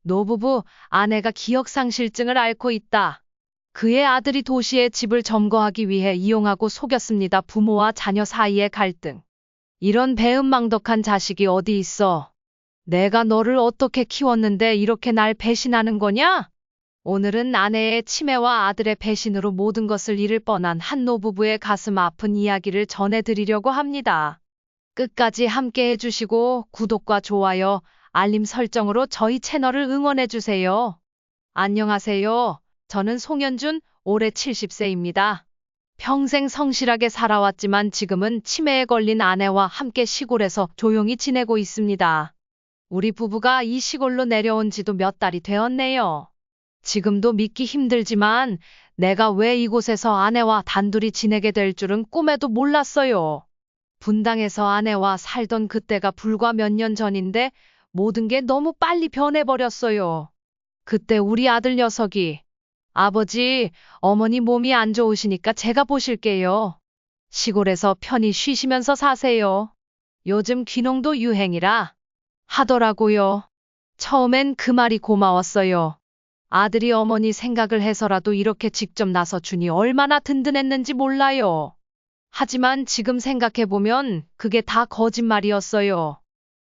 노부부, 아내가 기억상실증을 앓고 있다. 그의 아들이 도시의 집을 점거하기 위해 이용하고 속였습니다. 부모와 자녀 사이의 갈등. 이런 배은망덕한 자식이 어디 있어? 내가 너를 어떻게 키웠는데 이렇게 날 배신하는 거냐? 오늘은 아내의 치매와 아들의 배신으로 모든 것을 잃을 뻔한 한 노부부의 가슴 아픈 이야기를 전해드리려고 합니다. 끝까지 함께 해주시고 구독과 좋아요, 알림 설정으로 저희 채널을 응원해주세요. 안녕하세요. 저는 송현준, 올해 70세입니다. 평생 성실하게 살아왔지만 지금은 치매에 걸린 아내와 함께 시골에서 조용히 지내고 있습니다. 우리 부부가 이 시골로 내려온 지도 몇 달이 되었네요. 지금도 믿기 힘들지만 내가 왜 이곳에서 아내와 단둘이 지내게 될 줄은 꿈에도 몰랐어요. 분당에서 아내와 살던 그때가 불과 몇 년 전인데 모든 게 너무 빨리 변해버렸어요. 그때 우리 아들 녀석이 아버지, 어머니 몸이 안 좋으시니까 제가 보실게요. 시골에서 편히 쉬시면서 사세요. 요즘 귀농도 유행이라 하더라고요. 처음엔 그 말이 고마웠어요. 아들이 어머니 생각을 해서라도 이렇게 직접 나서 주니 얼마나 든든했는지 몰라요. 하지만 지금 생각해보면 그게 다 거짓말이었어요.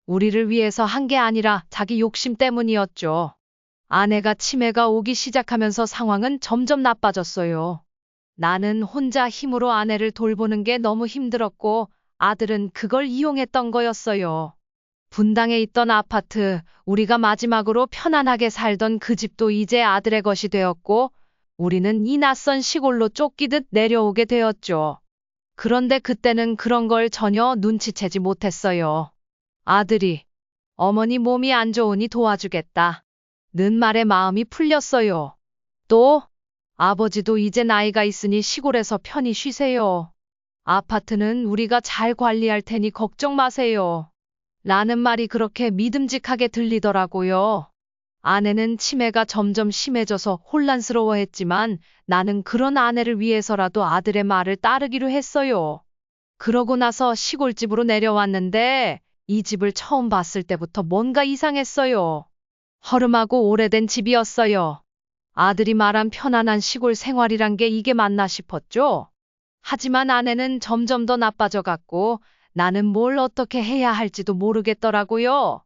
우리를 위해서 한 게 아니라 자기 욕심 때문이었죠. 아내가 치매가 오기 시작하면서 상황은 점점 나빠졌어요. 나는 혼자 힘으로 아내를 돌보는 게 너무 힘들었고 아들은 그걸 이용했던 거였어요. 분당에 있던 아파트, 우리가 마지막으로 편안하게 살던 그 집도 이제 아들의 것이 되었고 우리는 이 낯선 시골로 쫓기듯 내려오게 되었죠. 그런데 그때는 그런 걸 전혀 눈치채지 못했어요. 아들이 어머니 몸이 안 좋으니 도와주겠다 는 말에 마음이 풀렸어요. 또 아버지도 이제 나이가 있으니 시골에서 편히 쉬세요. 아파트는 우리가 잘 관리할 테니 걱정 마세요. 라는 말이 그렇게 믿음직하게 들리더라고요. 아내는 치매가 점점 심해져서 혼란스러워했지만 나는 그런 아내를 위해서라도 아들의 말을 따르기로 했어요. 그러고 나서 시골집으로 내려왔는데 이 집을 처음 봤을 때부터 뭔가 이상했어요. 허름하고 오래된 집이었어요. 아들이 말한 편안한 시골 생활이란 게 이게 맞나 싶었죠. 하지만 아내는 점점 더 나빠져 갔고 나는 뭘 어떻게 해야 할지도 모르겠더라고요.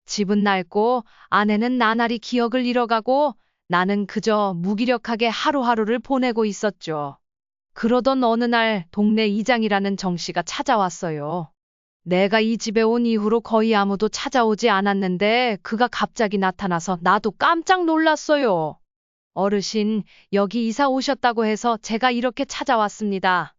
집은 낡고 아내는 나날이 기억을 잃어가고 나는 그저 무기력하게 하루하루를 보내고 있었죠. 그러던 어느 날 동네 이장이라는 정씨가 찾아왔어요. 내가 이 집에 온 이후로 거의 아무도 찾아오지 않았는데 그가 갑자기 나타나서 나도 깜짝 놀랐어요. 어르신, 여기 이사 오셨다고 해서 제가 이렇게 찾아왔습니다.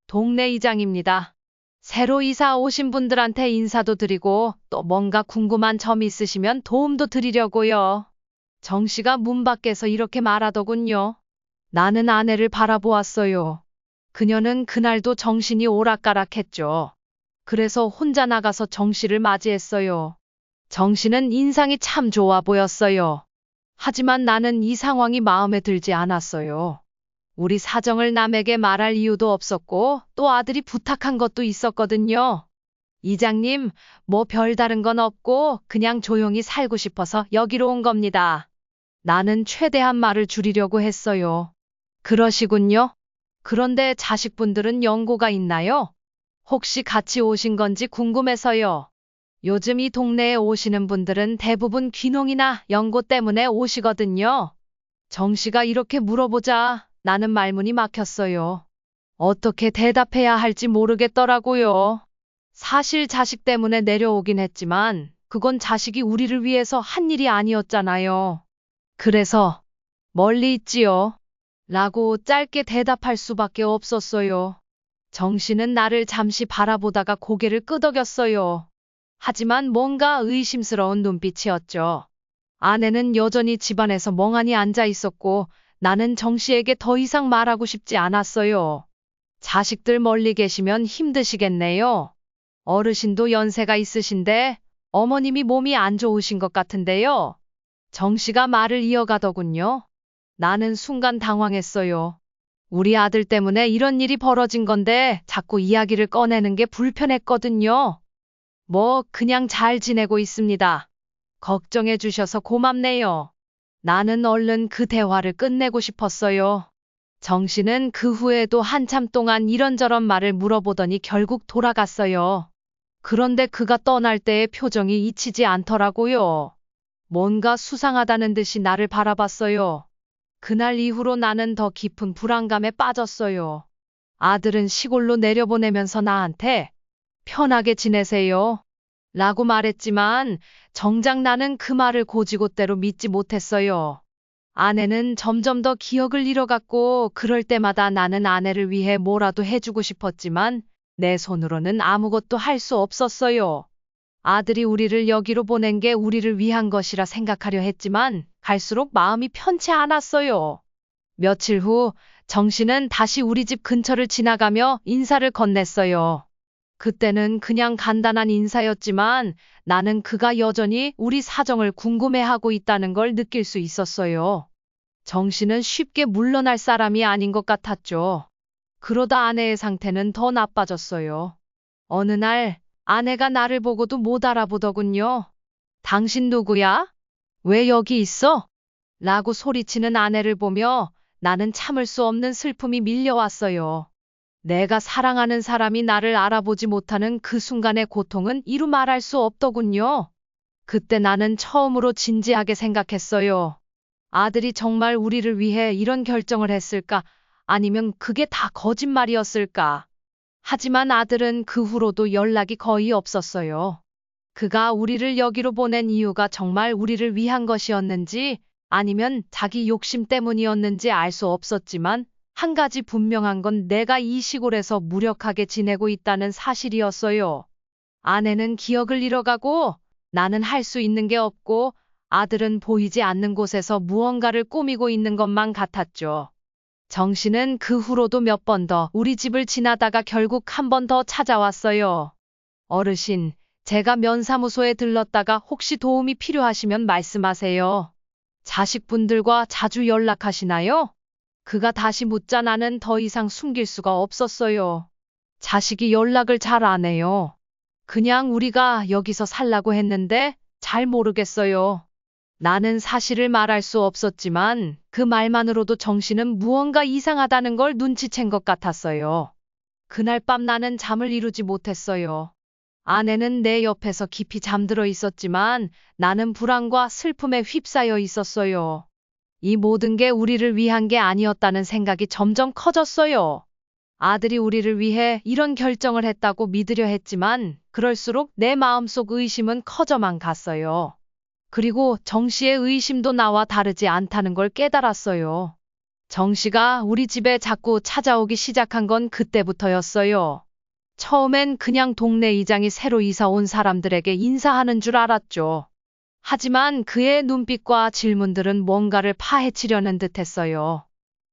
동네 이장입니다. 새로 이사 오신 분들한테 인사도 드리고 또 뭔가 궁금한 점 있으시면 도움도 드리려고요. 정 씨가 문 밖에서 이렇게 말하더군요. 나는 아내를 바라보았어요. 그녀는 그날도 정신이 오락가락했죠. 그래서 혼자 나가서 정 씨를 맞이했어요. 정 씨는 인상이 참 좋아 보였어요. 하지만 나는 이 상황이 마음에 들지 않았어요. 우리 사정을 남에게 말할 이유도 없었고 또 아들이 부탁한 것도 있었거든요. 이장님, 뭐 별다른 건 없고 그냥 조용히 살고 싶어서 여기로 온 겁니다. 나는 최대한 말을 줄이려고 했어요. 그러시군요. 그런데 자식분들은 연고가 있나요? 혹시 같이 오신 건지 궁금해서요. 요즘 이 동네에 오시는 분들은 대부분 귀농이나 연고 때문에 오시거든요. 정 씨가 이렇게 물어보자 나는 말문이 막혔어요. 어떻게 대답해야 할지 모르겠더라고요. 사실 자식 때문에 내려오긴 했지만 그건 자식이 우리를 위해서 한 일이 아니었잖아요. 그래서 멀리 있지요. 라고 짧게 대답할 수밖에 없었어요. 정 씨는 나를 잠시 바라보다가 고개를 끄덕였어요. 하지만 뭔가 의심스러운 눈빛이었죠. 아내는 여전히 집안에서 멍하니 앉아 있었고 나는 정 씨에게 더 이상 말하고 싶지 않았어요. 자식들 멀리 계시면 힘드시겠네요. 어르신도 연세가 있으신데 어머님이 몸이 안 좋으신 것 같은데요. 정 씨가 말을 이어가더군요. 나는 순간 당황했어요. 우리 아들 때문에 이런 일이 벌어진 건데 자꾸 이야기를 꺼내는 게 불편했거든요. 뭐 그냥 잘 지내고 있습니다. 걱정해 주셔서 고맙네요. 나는 얼른 그 대화를 끝내고 싶었어요. 정 씨는 그 후에도 한참 동안 이런저런 말을 물어보더니 결국 돌아갔어요. 그런데 그가 떠날 때의 표정이 잊히지 않더라고요. 뭔가 수상하다는 듯이 나를 바라봤어요. 그날 이후로 나는 더 깊은 불안감에 빠졌어요. 아들은 시골로 내려보내면서 나한테 편하게 지내세요. 라고 말했지만 정작 나는 그 말을 고지고대로 믿지 못했어요. 아내는 점점 더 기억을 잃어갔고 그럴 때마다 나는 아내를 위해 뭐라도 해주고 싶었지만 내 손으로는 아무것도 할 수 없었어요. 아들이 우리를 여기로 보낸 게 우리를 위한 것이라 생각하려 했지만 갈수록 마음이 편치 않았어요. 며칠 후 정씨는 다시 우리 집 근처를 지나가며 인사를 건넸어요. 그때는 그냥 간단한 인사였지만 나는 그가 여전히 우리 사정을 궁금해하고 있다는 걸 느낄 수 있었어요. 정씨는 쉽게 물러날 사람이 아닌 것 같았죠. 그러다 아내의 상태는 더 나빠졌어요. 어느 날 아내가 나를 보고도 못 알아보더군요. 당신 누구야? 왜 여기 있어? 라고 소리치는 아내를 보며 나는 참을 수 없는 슬픔이 밀려왔어요. 내가 사랑하는 사람이 나를 알아보지 못하는 그 순간의 고통은 이루 말할 수 없더군요. 그때 나는 처음으로 진지하게 생각했어요. 아들이 정말 우리를 위해 이런 결정을 했을까? 아니면 그게 다 거짓말이었을까? 하지만 아들은 그 후로도 연락이 거의 없었어요. 그가 우리를 여기로 보낸 이유가 정말 우리를 위한 것이었는지 아니면 자기 욕심 때문이었는지 알 수 없었지만 한 가지 분명한 건 내가 이 시골에서 무력하게 지내고 있다는 사실이었어요. 아내는 기억을 잃어가고 나는 할 수 있는 게 없고 아들은 보이지 않는 곳에서 무언가를 꾸미고 있는 것만 같았죠. 정 씨는 그 후로도 몇 번 더 우리 집을 지나다가 결국 한 번 더 찾아왔어요. 어르신, 제가 면사무소에 들렀다가 혹시 도움이 필요하시면 말씀하세요. 자식분들과 자주 연락하시나요? 그가 다시 묻자 나는 더 이상 숨길 수가 없었어요. 자식이 연락을 잘 안 해요. 그냥 우리가 여기서 살라고 했는데 잘 모르겠어요. 나는 사실을 말할 수 없었지만 그 말만으로도 정 씨는 무언가 이상하다는 걸 눈치챈 것 같았어요. 그날 밤 나는 잠을 이루지 못했어요. 아내는 내 옆에서 깊이 잠들어 있었지만 나는 불안과 슬픔에 휩싸여 있었어요. 이 모든 게 우리를 위한 게 아니었다는 생각이 점점 커졌어요. 아들이 우리를 위해 이런 결정을 했다고 믿으려 했지만 그럴수록 내 마음속 의심은 커져만 갔어요. 그리고 정 씨의 의심도 나와 다르지 않다는 걸 깨달았어요. 정 씨가 우리 집에 자꾸 찾아오기 시작한 건 그때부터였어요. 처음엔 그냥 동네 이장이 새로 이사 온 사람들에게 인사하는 줄 알았죠. 하지만 그의 눈빛과 질문들은 뭔가를 파헤치려는 듯했어요.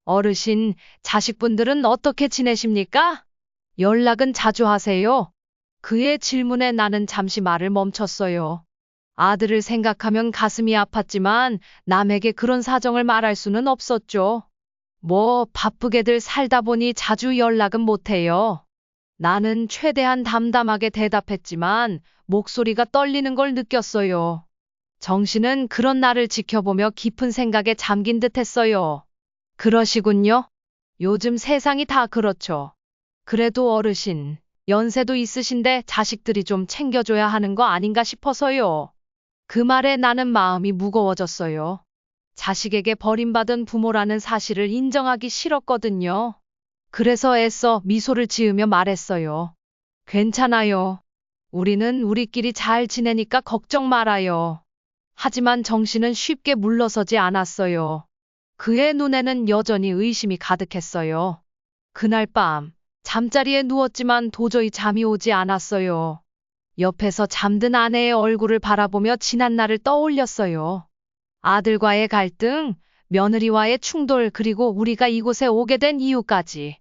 어르신, 자식분들은 어떻게 지내십니까? 연락은 자주 하세요? 그의 질문에 나는 잠시 말을 멈췄어요. 아들을 생각하면 가슴이 아팠지만 남에게 그런 사정을 말할 수는 없었죠. 뭐 바쁘게들 살다 보니 자주 연락은 못해요. 나는 최대한 담담하게 대답했지만 목소리가 떨리는 걸 느꼈어요. 정 씨는 그런 나를 지켜보며 깊은 생각에 잠긴 듯했어요. 그러시군요. 요즘 세상이 다 그렇죠. 그래도 어르신, 연세도 있으신데 자식들이 좀 챙겨줘야 하는 거 아닌가 싶어서요. 그 말에 나는 마음이 무거워졌어요. 자식에게 버림받은 부모라는 사실을 인정하기 싫었거든요. 그래서 애써 미소를 지으며 말했어요. 괜찮아요. 우리는 우리끼리 잘 지내니까 걱정 말아요. 하지만 정 씨는 쉽게 물러서지 않았어요. 그의 눈에는 여전히 의심이 가득했어요. 그날 밤, 잠자리에 누웠지만 도저히 잠이 오지 않았어요. 옆에서 잠든 아내의 얼굴을 바라보며 지난날을 떠올렸어요. 아들과의 갈등, 며느리와의 충돌, 그리고 우리가 이곳에 오게 된 이유까지.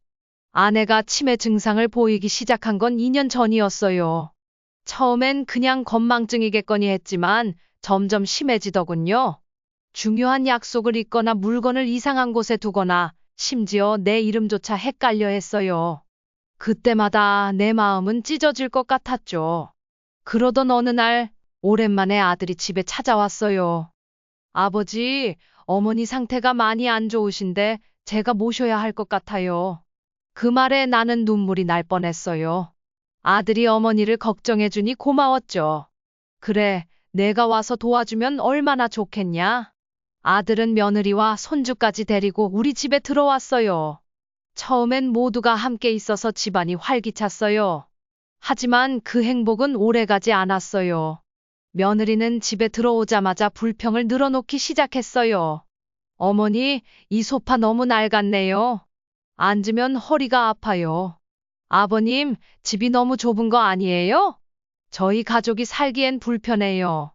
아내가 치매 증상을 보이기 시작한 건 2년 전이었어요. 처음엔 그냥 건망증이겠거니 했지만 점점 심해지더군요. 중요한 약속을 잊거나 물건을 이상한 곳에 두거나 심지어 내 이름조차 헷갈려 했어요. 그때마다 내 마음은 찢어질 것 같았죠. 그러던 어느 날 오랜만에 아들이 집에 찾아왔어요. 아버지, 어머니 상태가 많이 안 좋으신데 제가 모셔야 할 것 같아요. 그 말에 나는 눈물이 날 뻔했어요. 아들이 어머니를 걱정해주니 고마웠죠. 그래, 내가 와서 도와주면 얼마나 좋겠냐? 아들은 며느리와 손주까지 데리고 우리 집에 들어왔어요. 처음엔 모두가 함께 있어서 집안이 활기찼어요. 하지만 그 행복은 오래가지 않았어요. 며느리는 집에 들어오자마자 불평을 늘어놓기 시작했어요. 어머니, 이 소파 너무 낡았네요. 앉으면 허리가 아파요. 아버님, 집이 너무 좁은 거 아니에요? 저희 가족이 살기엔 불편해요.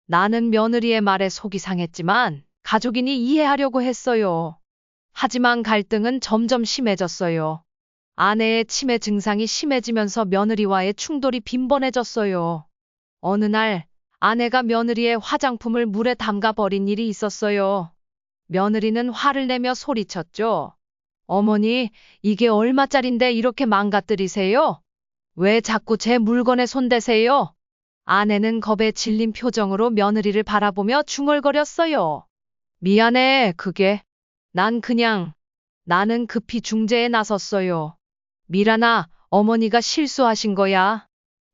나는 며느리의 말에 속이 상했지만 가족이니 이해하려고 했어요. 하지만 갈등은 점점 심해졌어요. 아내의 치매 증상이 심해지면서 며느리와의 충돌이 빈번해졌어요. 어느 날 아내가 며느리의 화장품을 물에 담가 버린 일이 있었어요. 며느리는 화를 내며 소리쳤죠. 어머니, 이게 얼마짜린데 이렇게 망가뜨리세요? 왜 자꾸 제 물건에 손대세요? 아내는 겁에 질린 표정으로 며느리를 바라보며 중얼거렸어요. 미안해, 그게. 나는 급히 중재에 나섰어요. 미란아, 어머니가 실수하신 거야.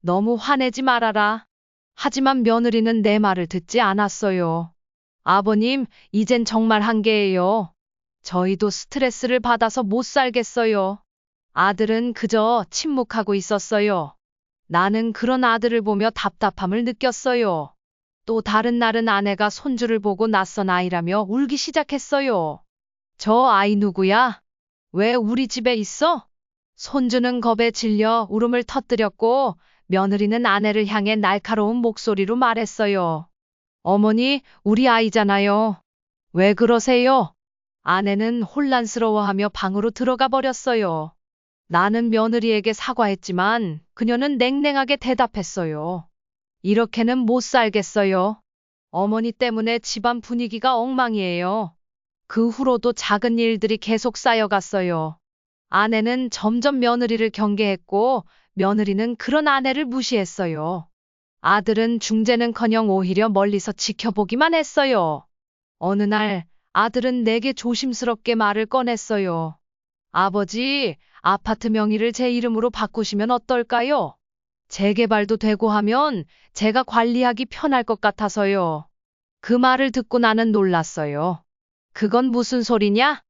너무 화내지 말아라. 하지만 며느리는 내 말을 듣지 않았어요. 아버님, 이젠 정말 한계예요. 저희도 스트레스를 받아서 못 살겠어요. 아들은 그저 침묵하고 있었어요. 나는 그런 아들을 보며 답답함을 느꼈어요. 또 다른 날은 아내가 손주를 보고 낯선 아이라며 울기 시작했어요. 저 아이 누구야? 왜 우리 집에 있어? 손주는 겁에 질려 울음을 터뜨렸고 며느리는 아내를 향해 날카로운 목소리로 말했어요. 어머니, 우리 아이잖아요. 왜 그러세요? 아내는 혼란스러워하며 방으로 들어가 버렸어요. 나는 며느리에게 사과했지만 그녀는 냉랭하게 대답했어요. 이렇게는 못 살겠어요. 어머니 때문에 집안 분위기가 엉망이에요. 그 후로도 작은 일들이 계속 쌓여갔어요. 아내는 점점 며느리를 경계했고 며느리는 그런 아내를 무시했어요. 아들은 중재는커녕 오히려 멀리서 지켜보기만 했어요. 어느 날 아들은 내게 조심스럽게 말을 꺼냈어요. 아버지, 아파트 명의를 제 이름으로 바꾸시면 어떨까요? 재개발도 되고 하면 제가 관리하기 편할 것 같아서요. 그 말을 듣고 나는 놀랐어요. 그건 무슨 소리냐?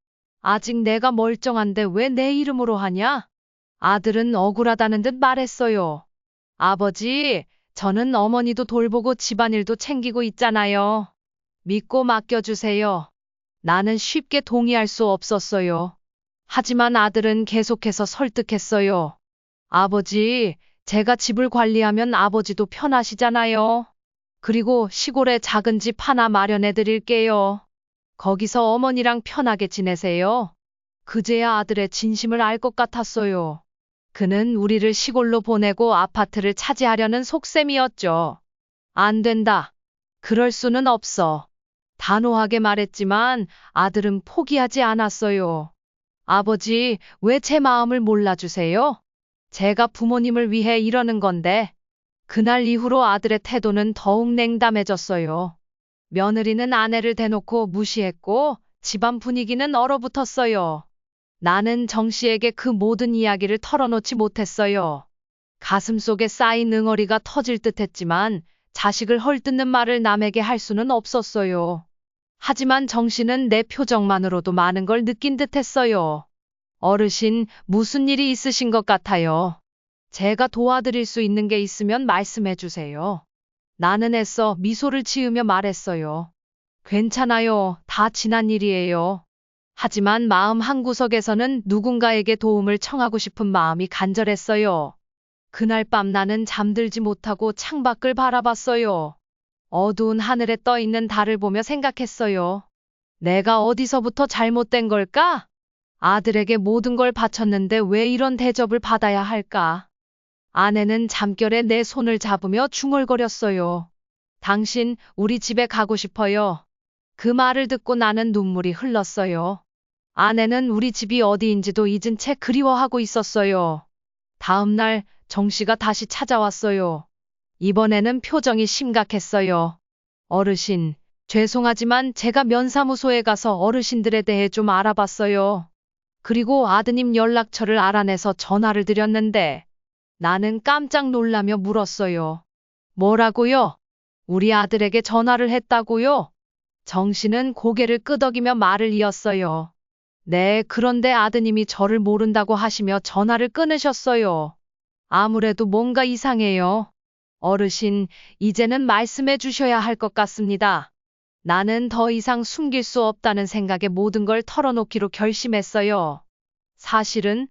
아직 내가 멀쩡한데 왜 내 이름으로 하냐? 아들은 억울하다는 듯 말했어요. 아버지, 저는 어머니도 돌보고 집안일도 챙기고 있잖아요. 믿고 맡겨주세요. 나는 쉽게 동의할 수 없었어요. 하지만 아들은 계속해서 설득했어요. 아버지, 제가 집을 관리하면 아버지도 편하시잖아요. 그리고 시골에 작은 집 하나 마련해 드릴게요. 거기서 어머니랑 편하게 지내세요. 그제야 아들의 진심을 알 것 같았어요. 그는 우리를 시골로 보내고 아파트를 차지하려는 속셈이었죠. 안 된다. 그럴 수는 없어. 단호하게 말했지만 아들은 포기하지 않았어요. 아버지, 왜 제 마음을 몰라주세요? 제가 부모님을 위해 이러는 건데. 그날 이후로 아들의 태도는 더욱 냉담해졌어요. 며느리는 아내를 대놓고 무시했고 집안 분위기는 얼어붙었어요. 나는 정 씨에게 그 모든 이야기를 털어놓지 못했어요. 가슴속에 쌓인 응어리가 터질 듯했지만 자식을 헐뜯는 말을 남에게 할 수는 없었어요. 하지만 정 씨는 내 표정만으로도 많은 걸 느낀 듯했어요. 어르신, 무슨 일이 있으신 것 같아요. 제가 도와드릴 수 있는 게 있으면 말씀해 주세요. 나는 애써 미소를 지으며 말했어요. 괜찮아요. 다 지난 일이에요. 하지만 마음 한구석에서는 누군가에게 도움을 청하고 싶은 마음이 간절했어요. 그날 밤 나는 잠들지 못하고 창밖을 바라봤어요. 어두운 하늘에 떠 있는 달을 보며 생각했어요. 내가 어디서부터 잘못된 걸까? 아들에게 모든 걸 바쳤는데 왜 이런 대접을 받아야 할까? 아내는 잠결에 내 손을 잡으며 중얼거렸어요. 당신, 우리 집에 가고 싶어요. 그 말을 듣고 나는 눈물이 흘렀어요. 아내는 우리 집이 어디인지도 잊은 채 그리워하고 있었어요. 다음 날 정 씨가 다시 찾아왔어요. 이번에는 표정이 심각했어요. 어르신, 죄송하지만 제가 면사무소에 가서 어르신들에 대해 좀 알아봤어요. 그리고 아드님 연락처를 알아내서 전화를 드렸는데 나는 깜짝 놀라며 물었어요. 뭐라고요? 우리 아들에게 전화를 했다고요? 정씨는 고개를 끄덕이며 말을 이었어요. 네, 그런데 아드님이 저를 모른다고 하시며 전화를 끊으셨어요. 아무래도 뭔가 이상해요. 어르신, 이제는 말씀해 주셔야 할 것 같습니다. 나는 더 이상 숨길 수 없다는 생각에 모든 걸 털어놓기로 결심했어요. 사실은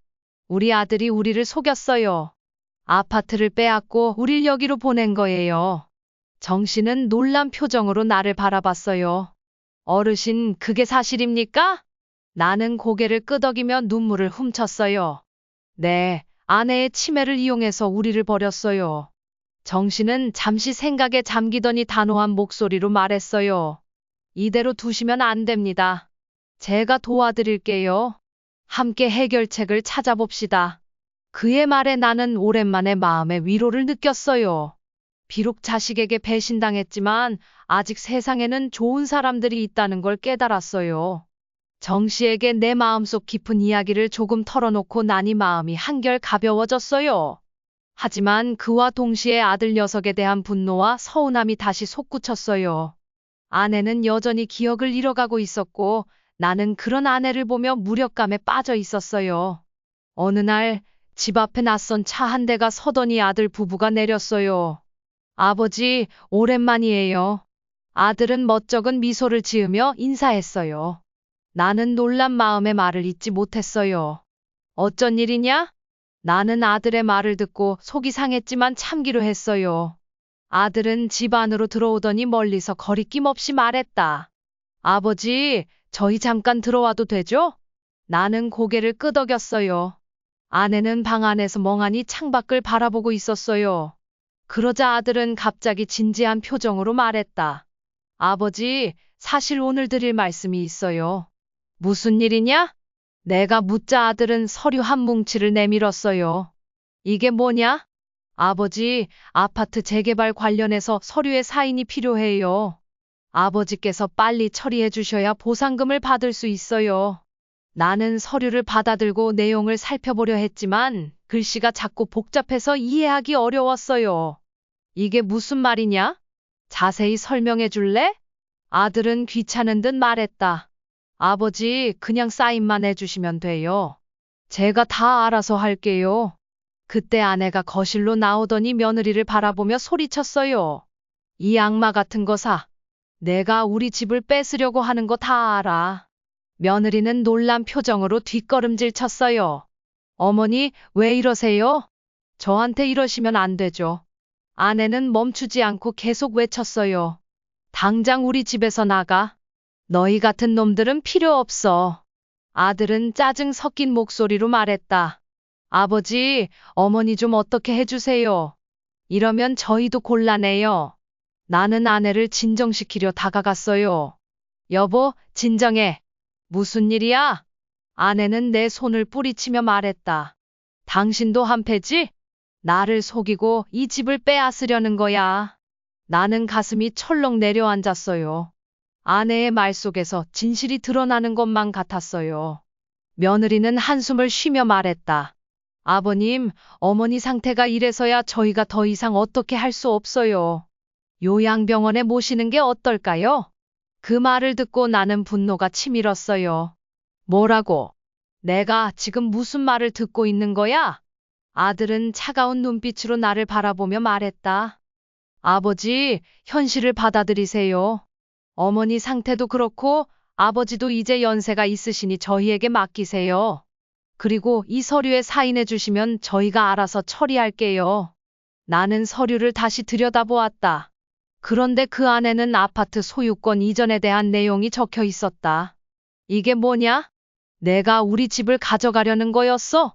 우리 아들이 우리를 속였어요. 아파트를 빼앗고 우릴 여기로 보낸 거예요. 정씨는 놀란 표정으로 나를 바라봤어요. 어르신, 그게 사실입니까? 나는 고개를 끄덕이며 눈물을 훔쳤어요. 네, 아내의 치매를 이용해서 우리를 버렸어요. 정씨는 잠시 생각에 잠기더니 단호한 목소리로 말했어요. 이대로 두시면 안 됩니다. 제가 도와드릴게요. 함께 해결책을 찾아봅시다. 그의 말에 나는 오랜만에 마음의 위로를 느꼈어요. 비록 자식에게 배신당했지만 아직 세상에는 좋은 사람들이 있다는 걸 깨달았어요. 정 씨에게 내 마음속 깊은 이야기를 조금 털어놓고 나니 마음이 한결 가벼워졌어요. 하지만 그와 동시에 아들 녀석에 대한 분노와 서운함이 다시 솟구쳤어요. 아내는 여전히 기억을 잃어가고 있었고 나는 그런 아내를 보며 무력감에 빠져 있었어요. 어느 날 집 앞에 낯선 차 한 대가 서더니 아들 부부가 내렸어요. 아버지, 오랜만이에요. 아들은 멋쩍은 미소를 지으며 인사했어요. 나는 놀란 마음에 말을 잇지 못했어요. 어쩐 일이냐? 나는 아들의 말을 듣고 속이 상했지만 참기로 했어요. 아들은 집 안으로 들어오더니 멀리서 거리낌 없이 말했다. 아버지, 저희 잠깐 들어와도 되죠? 나는 고개를 끄덕였어요. 아내는 방 안에서 멍하니 창밖을 바라보고 있었어요. 그러자 아들은 갑자기 진지한 표정으로 말했다. 아버지, 사실 오늘 드릴 말씀이 있어요. 무슨 일이냐? 내가 묻자 아들은 서류 한 뭉치를 내밀었어요. 이게 뭐냐? 아버지, 아파트 재개발 관련해서 서류에 사인이 필요해요. 아버지께서 빨리 처리해 주셔야 보상금을 받을 수 있어요. 나는 서류를 받아들고 내용을 살펴보려 했지만 글씨가 자꾸 복잡해서 이해하기 어려웠어요. 이게 무슨 말이냐? 자세히 설명해 줄래? 아들은 귀찮은 듯 말했다. 아버지, 그냥 사인만 해주시면 돼요. 제가 다 알아서 할게요. 그때 아내가 거실로 나오더니 며느리를 바라보며 소리쳤어요. 이 악마 같은 거사. 내가 우리 집을 뺏으려고 하는 거 다 알아. 며느리는 놀란 표정으로 뒷걸음질 쳤어요. 어머니, 왜 이러세요? 저한테 이러시면 안 되죠. 아내는 멈추지 않고 계속 외쳤어요. 당장 우리 집에서 나가. 너희 같은 놈들은 필요 없어. 아들은 짜증 섞인 목소리로 말했다. 아버지, 어머니 좀 어떻게 해주세요. 이러면 저희도 곤란해요. 나는 아내를 진정시키려 다가갔어요. 여보, 진정해. 무슨 일이야? 아내는 내 손을 뿌리치며 말했다. 당신도 한패지? 나를 속이고 이 집을 빼앗으려는 거야. 나는 가슴이 철렁 내려앉았어요. 아내의 말 속에서 진실이 드러나는 것만 같았어요. 며느리는 한숨을 쉬며 말했다. 아버님, 어머니 상태가 이래서야 저희가 더 이상 어떻게 할 수 없어요. 요양병원에 모시는 게 어떨까요? 그 말을 듣고 나는 분노가 치밀었어요. 뭐라고? 내가 지금 무슨 말을 듣고 있는 거야? 아들은 차가운 눈빛으로 나를 바라보며 말했다. 아버지, 현실을 받아들이세요. 어머니 상태도 그렇고 아버지도 이제 연세가 있으시니 저희에게 맡기세요. 그리고 이 서류에 사인해 주시면 저희가 알아서 처리할게요. 나는 서류를 다시 들여다보았다. 그런데 그 안에는 아파트 소유권 이전에 대한 내용이 적혀 있었다. 이게 뭐냐? 내가 우리 집을 가져가려는 거였어?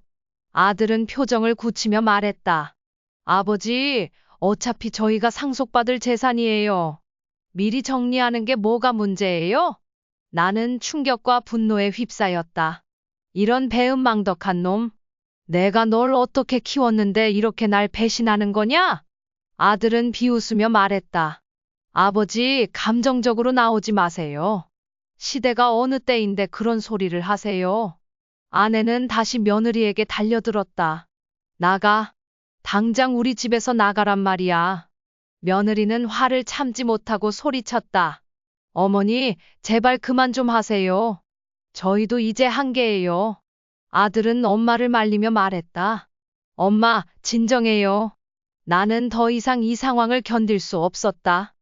아들은 표정을 굳히며 말했다. 아버지, 어차피 저희가 상속받을 재산이에요. 미리 정리하는 게 뭐가 문제예요? 나는 충격과 분노에 휩싸였다. 이런 배은망덕한 놈. 내가 널 어떻게 키웠는데 이렇게 날 배신하는 거냐? 아들은 비웃으며 말했다. 아버지, 감정적으로 나오지 마세요. 시대가 어느 때인데 그런 소리를 하세요. 아내는 다시 며느리에게 달려들었다. 나가. 당장 우리 집에서 나가란 말이야. 며느리는 화를 참지 못하고 소리쳤다. 어머니, 제발 그만 좀 하세요. 저희도 이제 한계예요. 아들은 엄마를 말리며 말했다. 엄마, 진정해요. 나는 더 이상 이 상황을 견딜 수 없었다.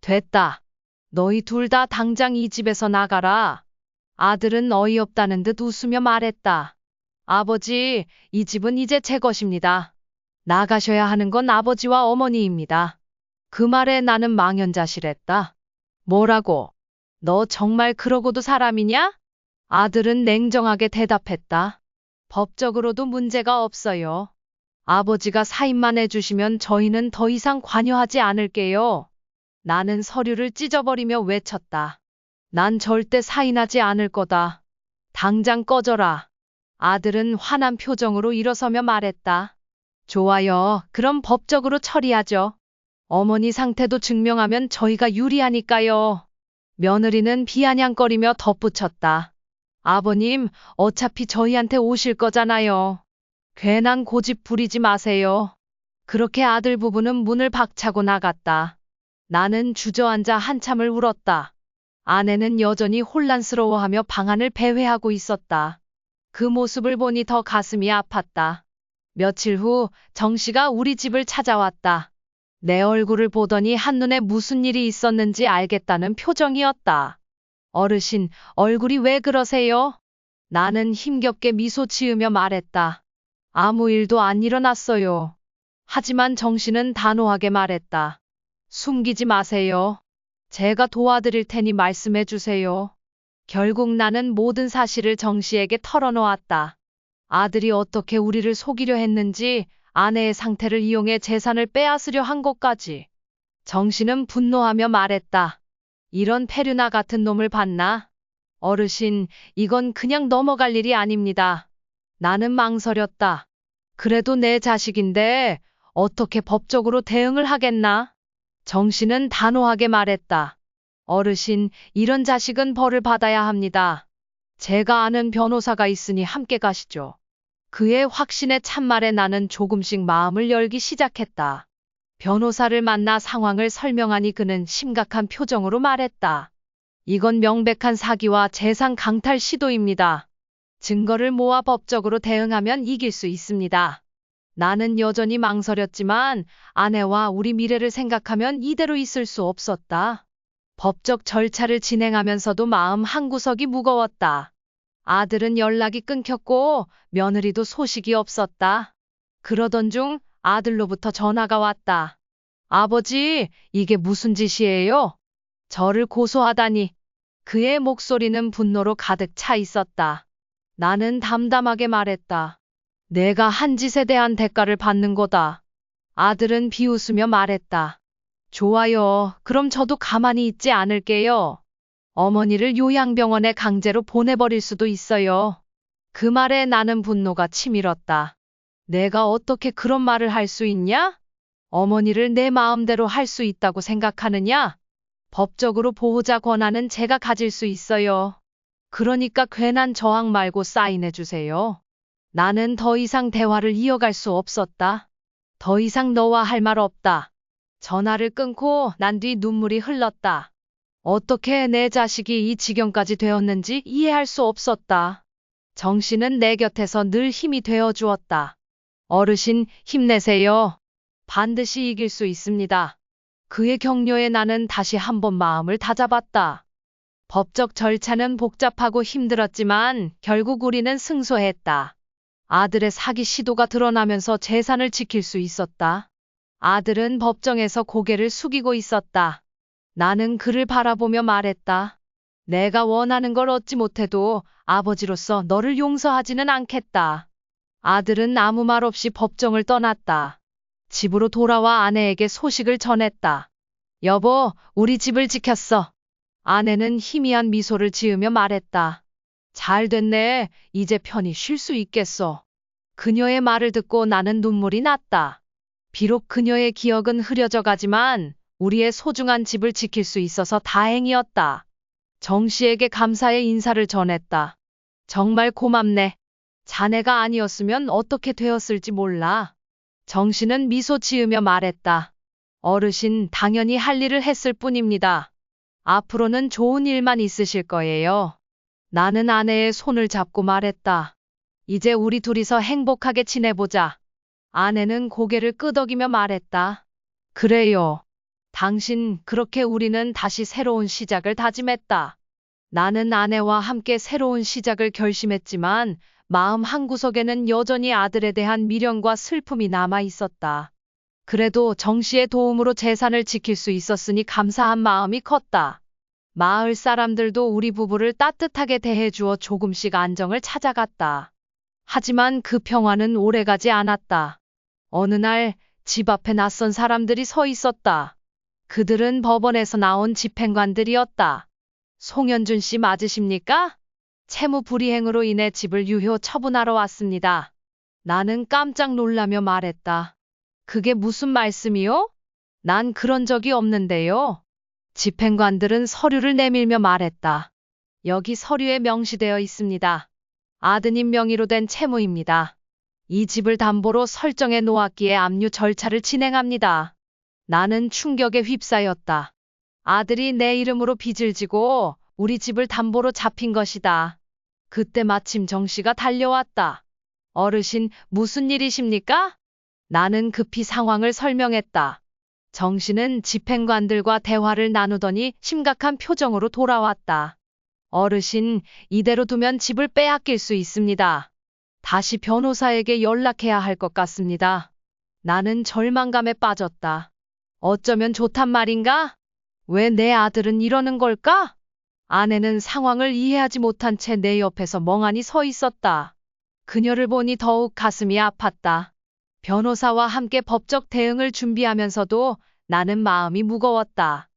됐다. 너희 둘 다 당장 이 집에서 나가라. 아들은 어이없다는 듯 웃으며 말했다. 아버지, 이 집은 이제 제 것입니다. 나가셔야 하는 건 아버지와 어머니입니다. 그 말에 나는 망연자실했다. 뭐라고? 너 정말 그러고도 사람이냐? 아들은 냉정하게 대답했다. 법적으로도 문제가 없어요. 아버지가 사인만 해주시면 저희는 더 이상 관여하지 않을게요. 나는 서류를 찢어버리며 외쳤다. 난 절대 사인하지 않을 거다. 당장 꺼져라. 아들은 화난 표정으로 일어서며 말했다. 좋아요. 그럼 법적으로 처리하죠. 어머니 상태도 증명하면 저희가 유리하니까요. 며느리는 비아냥거리며 덧붙였다. 아버님, 어차피 저희한테 오실 거잖아요. 괜한 고집 부리지 마세요. 그렇게 아들 부부는 문을 박차고 나갔다. 나는 주저앉아 한참을 울었다. 아내는 여전히 혼란스러워하며 방안을 배회하고 있었다. 그 모습을 보니 더 가슴이 아팠다. 며칠 후 정씨가 우리 집을 찾아왔다. 내 얼굴을 보더니 한눈에 무슨 일이 있었는지 알겠다는 표정이었다. 어르신, 얼굴이 왜 그러세요? 나는 힘겹게 미소 지으며 말했다. 아무 일도 안 일어났어요. 하지만 정씨는 단호하게 말했다. 숨기지 마세요. 제가 도와드릴 테니 말씀해 주세요. 결국 나는 모든 사실을 정씨에게 털어놓았다. 아들이 어떻게 우리를 속이려 했는지, 아내의 상태를 이용해 재산을 빼앗으려 한 것까지. 정씨는 분노하며 말했다. 이런 페류나 같은 놈을 봤나? 어르신, 이건 그냥 넘어갈 일이 아닙니다. 나는 망설였다. 그래도 내 자식인데 어떻게 법적으로 대응을 하겠나? 정씨는 단호하게 말했다. 어르신, 이런 자식은 벌을 받아야 합니다. 제가 아는 변호사가 있으니 함께 가시죠. 그의 확신에 참말에 나는 조금씩 마음을 열기 시작했다. 변호사를 만나 상황을 설명하니 그는 심각한 표정으로 말했다. 이건 명백한 사기와 재산 강탈 시도입니다. 증거를 모아 법적으로 대응하면 이길 수 있습니다. 나는 여전히 망설였지만 아내와 우리 미래를 생각하면 이대로 있을 수 없었다. 법적 절차를 진행하면서도 마음 한구석이 무거웠다. 아들은 연락이 끊겼고 며느리도 소식이 없었다. 그러던 중 아들로부터 전화가 왔다. 아버지, 이게 무슨 짓이에요? 저를 고소하다니. 그의 목소리는 분노로 가득 차 있었다. 나는 담담하게 말했다. 내가 한 짓에 대한 대가를 받는 거다. 아들은 비웃으며 말했다. 좋아요. 그럼 저도 가만히 있지 않을게요. 어머니를 요양병원에 강제로 보내버릴 수도 있어요. 그 말에 나는 분노가 치밀었다. 내가 어떻게 그런 말을 할 수 있냐? 어머니를 내 마음대로 할 수 있다고 생각하느냐? 법적으로 보호자 권한은 제가 가질 수 있어요. 그러니까 괜한 저항 말고 사인해 주세요. 나는 더 이상 대화를 이어갈 수 없었다. 더 이상 너와 할 말 없다. 전화를 끊고 난 뒤 눈물이 흘렀다. 어떻게 내 자식이 이 지경까지 되었는지 이해할 수 없었다. 정씨는 내 곁에서 늘 힘이 되어 주었다. 어르신, 힘내세요. 반드시 이길 수 있습니다. 그의 격려에 나는 다시 한번 마음을 다잡았다. 법적 절차는 복잡하고 힘들었지만 결국 우리는 승소했다. 아들의 사기 시도가 드러나면서 재산을 지킬 수 있었다. 아들은 법정에서 고개를 숙이고 있었다. 나는 그를 바라보며 말했다. 내가 원하는 걸 얻지 못해도 아버지로서 너를 용서하지는 않겠다. 아들은 아무 말 없이 법정을 떠났다. 집으로 돌아와 아내에게 소식을 전했다. 여보, 우리 집을 지켰어. 아내는 희미한 미소를 지으며 말했다. 잘 됐네. 이제 편히 쉴 수 있겠어. 그녀의 말을 듣고 나는 눈물이 났다. 비록 그녀의 기억은 흐려져 가지만 우리의 소중한 집을 지킬 수 있어서 다행이었다. 정 씨에게 감사의 인사를 전했다. 정말 고맙네. 자네가 아니었으면 어떻게 되었을지 몰라. 정 씨는 미소 지으며 말했다. 어르신, 당연히 할 일을 했을 뿐입니다. 앞으로는 좋은 일만 있으실 거예요. 나는 아내의 손을 잡고 말했다. 이제 우리 둘이서 행복하게 지내보자. 아내는 고개를 끄덕이며 말했다. 그래요. 당신, 그렇게 우리는 다시 새로운 시작을 다짐했다. 나는 아내와 함께 새로운 시작을 결심했지만 마음 한구석에는 여전히 아들에 대한 미련과 슬픔이 남아 있었다. 그래도 정 씨의 도움으로 재산을 지킬 수 있었으니 감사한 마음이 컸다. 마을 사람들도 우리 부부를 따뜻하게 대해주어 조금씩 안정을 찾아갔다. 하지만 그 평화는 오래가지 않았다. 어느 날 집 앞에 낯선 사람들이 서 있었다. 그들은 법원에서 나온 집행관들이었다. 송현준 씨 맞으십니까? 채무 불이행으로 인해 집을 유효 처분하러 왔습니다. 나는 깜짝 놀라며 말했다. 그게 무슨 말씀이요? 난 그런 적이 없는데요. 집행관들은 서류를 내밀며 말했다. 여기 서류에 명시되어 있습니다. 아드님 명의로 된 채무입니다. 이 집을 담보로 설정해 놓았기에 압류 절차를 진행합니다. 나는 충격에 휩싸였다. 아들이 내 이름으로 빚을 지고 우리 집을 담보로 잡힌 것이다. 그때 마침 정 씨가 달려왔다. 어르신, 무슨 일이십니까? 나는 급히 상황을 설명했다. 정 씨는 집행관들과 대화를 나누더니 심각한 표정으로 돌아왔다. 어르신, 이대로 두면 집을 빼앗길 수 있습니다. 다시 변호사에게 연락해야 할 것 같습니다. 나는 절망감에 빠졌다. 어쩌면 좋단 말인가? 왜 내 아들은 이러는 걸까? 아내는 상황을 이해하지 못한 채 내 옆에서 멍하니 서 있었다. 그녀를 보니 더욱 가슴이 아팠다. 변호사와 함께 법적 대응을 준비하면서도 나는 마음이 무거웠다.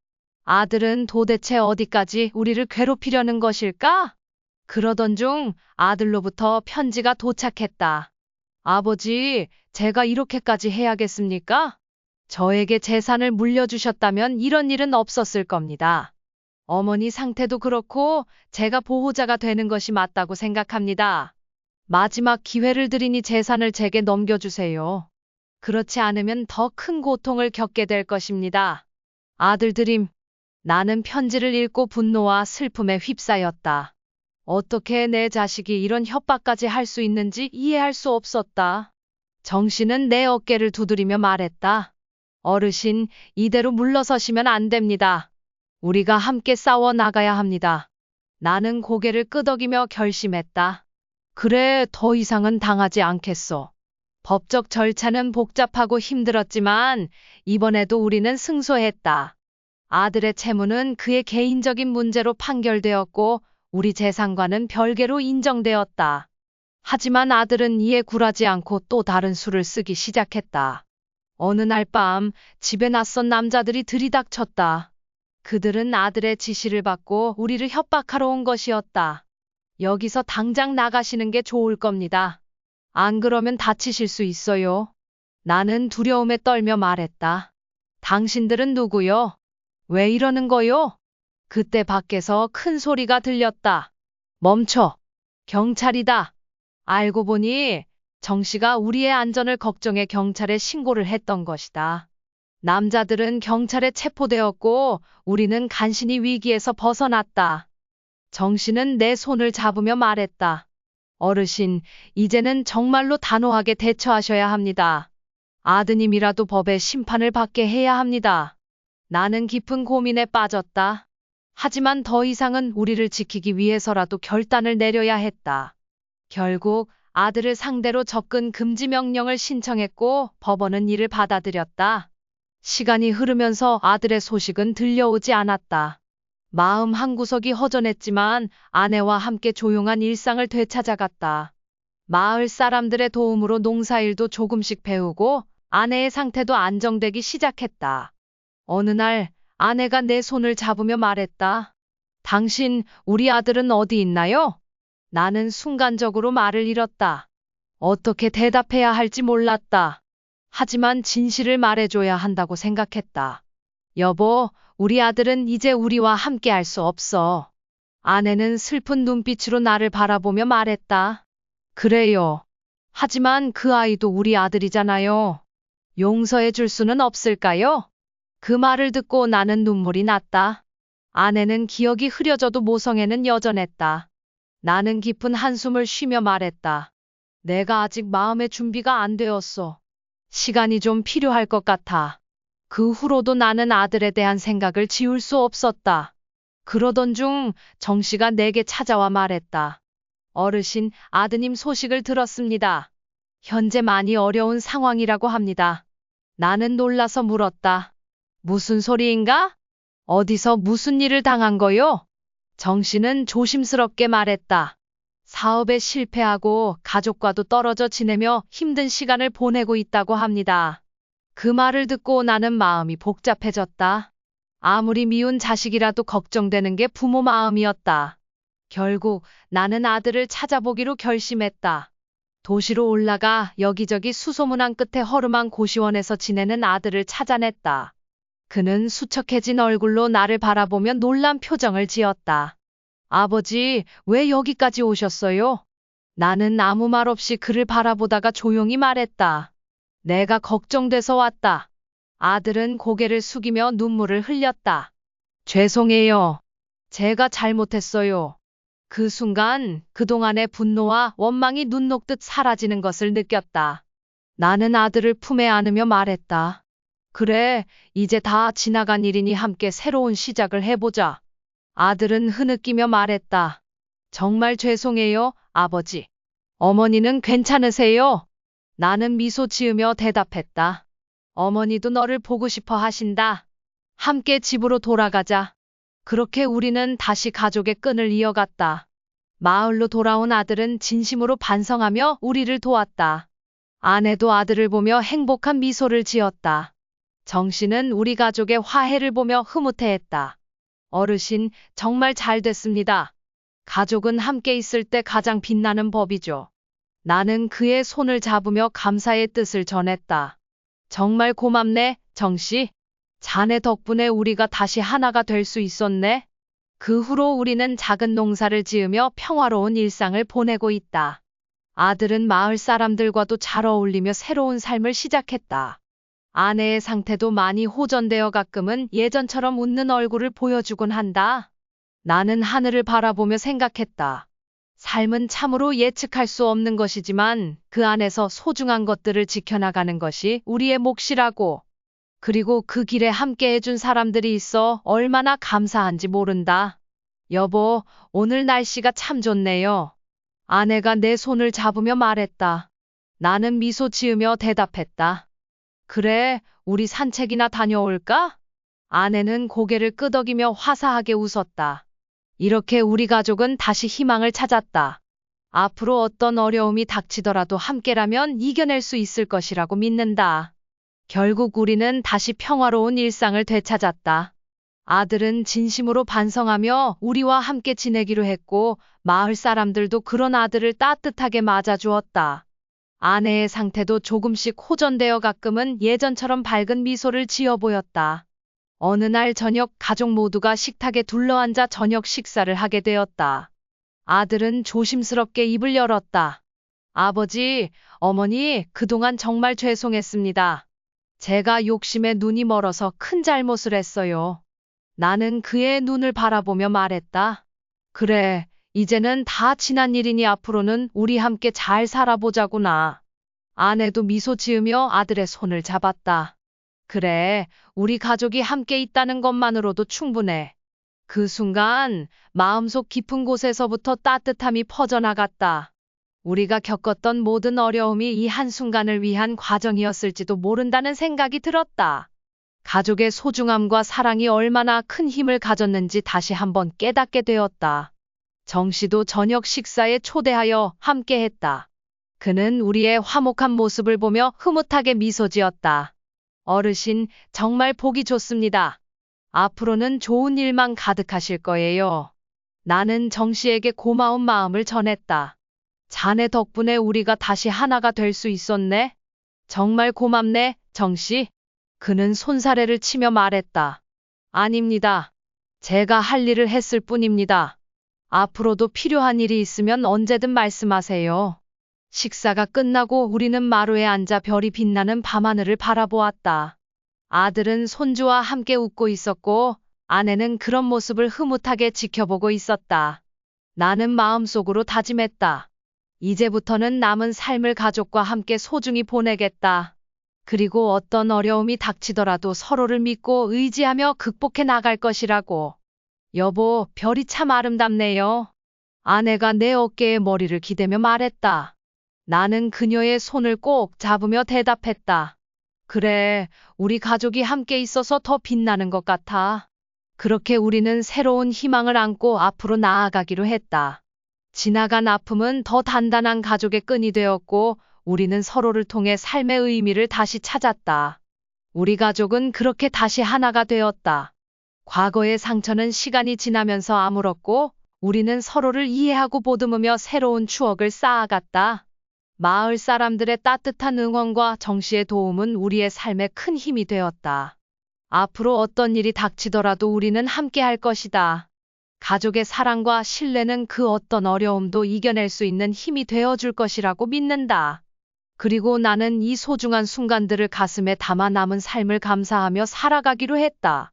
아들은 도대체 어디까지 우리를 괴롭히려는 것일까? 그러던 중 아들로부터 편지가 도착했다. 아버지, 제가 이렇게까지 해야겠습니까? 저에게 재산을 물려주셨다면 이런 일은 없었을 겁니다. 어머니 상태도 그렇고 제가 보호자가 되는 것이 맞다고 생각합니다. 마지막 기회를 드리니 재산을 제게 넘겨주세요. 그렇지 않으면 더 큰 고통을 겪게 될 것입니다. 아들들임. 나는 편지를 읽고 분노와 슬픔에 휩싸였다. 어떻게 내 자식이 이런 협박까지 할 수 있는지 이해할 수 없었다. 정 씨는 내 어깨를 두드리며 말했다. 어르신, 이대로 물러서시면 안 됩니다. 우리가 함께 싸워 나가야 합니다. 나는 고개를 끄덕이며 결심했다. 그래, 더 이상은 당하지 않겠소. 법적 절차는 복잡하고 힘들었지만 이번에도 우리는 승소했다. 아들의 채무는 그의 개인적인 문제로 판결되었고 우리 재산과는 별개로 인정되었다. 하지만 아들은 이에 굴하지 않고 또 다른 수를 쓰기 시작했다. 어느 날 밤 집에 낯선 남자들이 들이닥쳤다. 그들은 아들의 지시를 받고 우리를 협박하러 온 것이었다. 여기서 당장 나가시는 게 좋을 겁니다. 안 그러면 다치실 수 있어요. 나는 두려움에 떨며 말했다. 당신들은 누구요? 왜 이러는 거요? 그때 밖에서 큰 소리가 들렸다. 멈춰. 경찰이다. 알고 보니 정 씨가 우리의 안전을 걱정해 경찰에 신고를 했던 것이다. 남자들은 경찰에 체포되었고 우리는 간신히 위기에서 벗어났다. 정 씨는 내 손을 잡으며 말했다. 어르신, 이제는 정말로 단호하게 대처하셔야 합니다. 아드님이라도 법의 심판을 받게 해야 합니다. 나는 깊은 고민에 빠졌다. 하지만 더 이상은 우리를 지키기 위해서라도 결단을 내려야 했다. 결국 아들을 상대로 접근 금지 명령을 신청했고 법원은 이를 받아들였다. 시간이 흐르면서 아들의 소식은 들려오지 않았다. 마음 한구석이 허전했지만 아내와 함께 조용한 일상을 되찾아갔다. 마을 사람들의 도움으로 농사일도 조금씩 배우고 아내의 상태도 안정되기 시작했다. 어느 날 아내가 내 손을 잡으며 말했다. 당신, 우리 아들은 어디 있나요? 나는 순간적으로 말을 잃었다. 어떻게 대답해야 할지 몰랐다. 하지만 진실을 말해줘야 한다고 생각했다. 여보, 우리 아들은 이제 우리와 함께 할 수 없어. 아내는 슬픈 눈빛으로 나를 바라보며 말했다. 그래요. 하지만 그 아이도 우리 아들이잖아요. 용서해 줄 수는 없을까요? 그 말을 듣고 나는 눈물이 났다. 아내는 기억이 흐려져도 모성애는 여전했다. 나는 깊은 한숨을 쉬며 말했다. 내가 아직 마음의 준비가 안 되었어. 시간이 좀 필요할 것 같아. 그 후로도 나는 아들에 대한 생각을 지울 수 없었다. 그러던 중 정씨가 내게 찾아와 말했다. 어르신, 아드님 소식을 들었습니다. 현재 많이 어려운 상황이라고 합니다. 나는 놀라서 물었다. 무슨 소리인가? 어디서 무슨 일을 당한 거요? 정씨는 조심스럽게 말했다. 사업에 실패하고 가족과도 떨어져 지내며 힘든 시간을 보내고 있다고 합니다. 그 말을 듣고 나는 마음이 복잡해졌다. 아무리 미운 자식이라도 걱정되는 게 부모 마음이었다. 결국 나는 아들을 찾아보기로 결심했다. 도시로 올라가 여기저기 수소문한 끝에 허름한 고시원에서 지내는 아들을 찾아냈다. 그는 수척해진 얼굴로 나를 바라보며 놀란 표정을 지었다. 아버지, 왜 여기까지 오셨어요? 나는 아무 말 없이 그를 바라보다가 조용히 말했다. 내가 걱정돼서 왔다. 아들은 고개를 숙이며 눈물을 흘렸다. 죄송해요. 제가 잘못했어요. 그 순간 그동안의 분노와 원망이 눈 녹듯 사라지는 것을 느꼈다. 나는 아들을 품에 안으며 말했다. 그래, 이제 다 지나간 일이니 함께 새로운 시작을 해보자. 아들은 흐느끼며 말했다. 정말 죄송해요, 아버지. 어머니는 괜찮으세요? 나는 미소 지으며 대답했다. 어머니도 너를 보고 싶어 하신다. 함께 집으로 돌아가자. 그렇게 우리는 다시 가족의 끈을 이어갔다. 마을로 돌아온 아들은 진심으로 반성하며 우리를 도왔다. 아내도 아들을 보며 행복한 미소를 지었다. 정씨는 우리 가족의 화해를 보며 흐뭇해했다. 어르신, 정말 잘 됐습니다. 가족은 함께 있을 때 가장 빛나는 법이죠. 나는 그의 손을 잡으며 감사의 뜻을 전했다. 정말 고맙네, 정씨. 자네 덕분에 우리가 다시 하나가 될 수 있었네. 그 후로 우리는 작은 농사를 지으며 평화로운 일상을 보내고 있다. 아들은 마을 사람들과도 잘 어울리며 새로운 삶을 시작했다. 아내의 상태도 많이 호전되어 가끔은 예전처럼 웃는 얼굴을 보여주곤 한다. 나는 하늘을 바라보며 생각했다. 삶은 참으로 예측할 수 없는 것이지만 그 안에서 소중한 것들을 지켜나가는 것이 우리의 몫이라고. 그리고 그 길에 함께 해준 사람들이 있어 얼마나 감사한지 모른다. 여보, 오늘 날씨가 참 좋네요. 아내가 내 손을 잡으며 말했다. 나는 미소 지으며 대답했다. 그래, 우리 산책이나 다녀올까? 아내는 고개를 끄덕이며 화사하게 웃었다. 이렇게 우리 가족은 다시 희망을 찾았다. 앞으로 어떤 어려움이 닥치더라도 함께라면 이겨낼 수 있을 것이라고 믿는다. 결국 우리는 다시 평화로운 일상을 되찾았다. 아들은 진심으로 반성하며 우리와 함께 지내기로 했고 마을 사람들도 그런 아들을 따뜻하게 맞아주었다. 아내의 상태도 조금씩 호전되어 가끔은 예전처럼 밝은 미소를 지어 보였다. 어느 날 저녁 가족 모두가 식탁에 둘러앉아 저녁 식사를 하게 되었다. 아들은 조심스럽게 입을 열었다. 아버지, 어머니, 그동안 정말 죄송했습니다. 제가 욕심에 눈이 멀어서 큰 잘못을 했어요. 나는 그의 눈을 바라보며 말했다. 그래, 이제는 다 지난 일이니 앞으로는 우리 함께 잘 살아보자구나. 아내도 미소 지으며 아들의 손을 잡았다. 그래, 우리 가족이 함께 있다는 것만으로도 충분해. 그 순간 마음속 깊은 곳에서부터 따뜻함이 퍼져나갔다. 우리가 겪었던 모든 어려움이 이 한순간을 위한 과정이었을지도 모른다는 생각이 들었다. 가족의 소중함과 사랑이 얼마나 큰 힘을 가졌는지 다시 한번 깨닫게 되었다. 정씨도 저녁 식사에 초대하여 함께했다. 그는 우리의 화목한 모습을 보며 흐뭇하게 미소 지었다. 어르신, 정말 보기 좋습니다. 앞으로는 좋은 일만 가득하실 거예요. 나는 정씨에게 고마운 마음을 전했다. 자네 덕분에 우리가 다시 하나가 될 수 있었네. 정말 고맙네, 정씨. 그는 손사래를 치며 말했다. 아닙니다. 제가 할 일을 했을 뿐입니다. 앞으로도 필요한 일이 있으면 언제든 말씀하세요. 식사가 끝나고 우리는 마루에 앉아 별이 빛나는 밤하늘을 바라보았다. 아들은 손주와 함께 웃고 있었고 아내는 그런 모습을 흐뭇하게 지켜보고 있었다. 나는 마음속으로 다짐했다. 이제부터는 남은 삶을 가족과 함께 소중히 보내겠다. 그리고 어떤 어려움이 닥치더라도 서로를 믿고 의지하며 극복해 나갈 것이라고. 여보, 별이 참 아름답네요. 아내가 내 어깨에 머리를 기대며 말했다. 나는 그녀의 손을 꼭 잡으며 대답했다. 그래, 우리 가족이 함께 있어서 더 빛나는 것 같아. 그렇게 우리는 새로운 희망을 안고 앞으로 나아가기로 했다. 지나간 아픔은 더 단단한 가족의 끈이 되었고, 우리는 서로를 통해 삶의 의미를 다시 찾았다. 우리 가족은 그렇게 다시 하나가 되었다. 과거의 상처는 시간이 지나면서 아물었고, 우리는 서로를 이해하고 보듬으며 새로운 추억을 쌓아갔다. 마을 사람들의 따뜻한 응원과 정씨의 도움은 우리의 삶에 큰 힘이 되었다. 앞으로 어떤 일이 닥치더라도 우리는 함께 할 것이다. 가족의 사랑과 신뢰는 그 어떤 어려움도 이겨낼 수 있는 힘이 되어줄 것이라고 믿는다. 그리고 나는 이 소중한 순간들을 가슴에 담아 남은 삶을 감사하며 살아가기로 했다.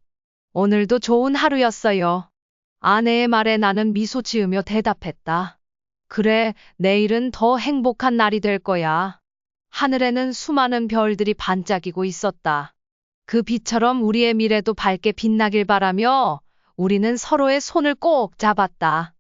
오늘도 좋은 하루였어요. 아내의 말에 나는 미소 지으며 대답했다. 그래, 내일은 더 행복한 날이 될 거야. 하늘에는 수많은 별들이 반짝이고 있었다. 그 빛처럼 우리의 미래도 밝게 빛나길 바라며 우리는 서로의 손을 꼭 잡았다.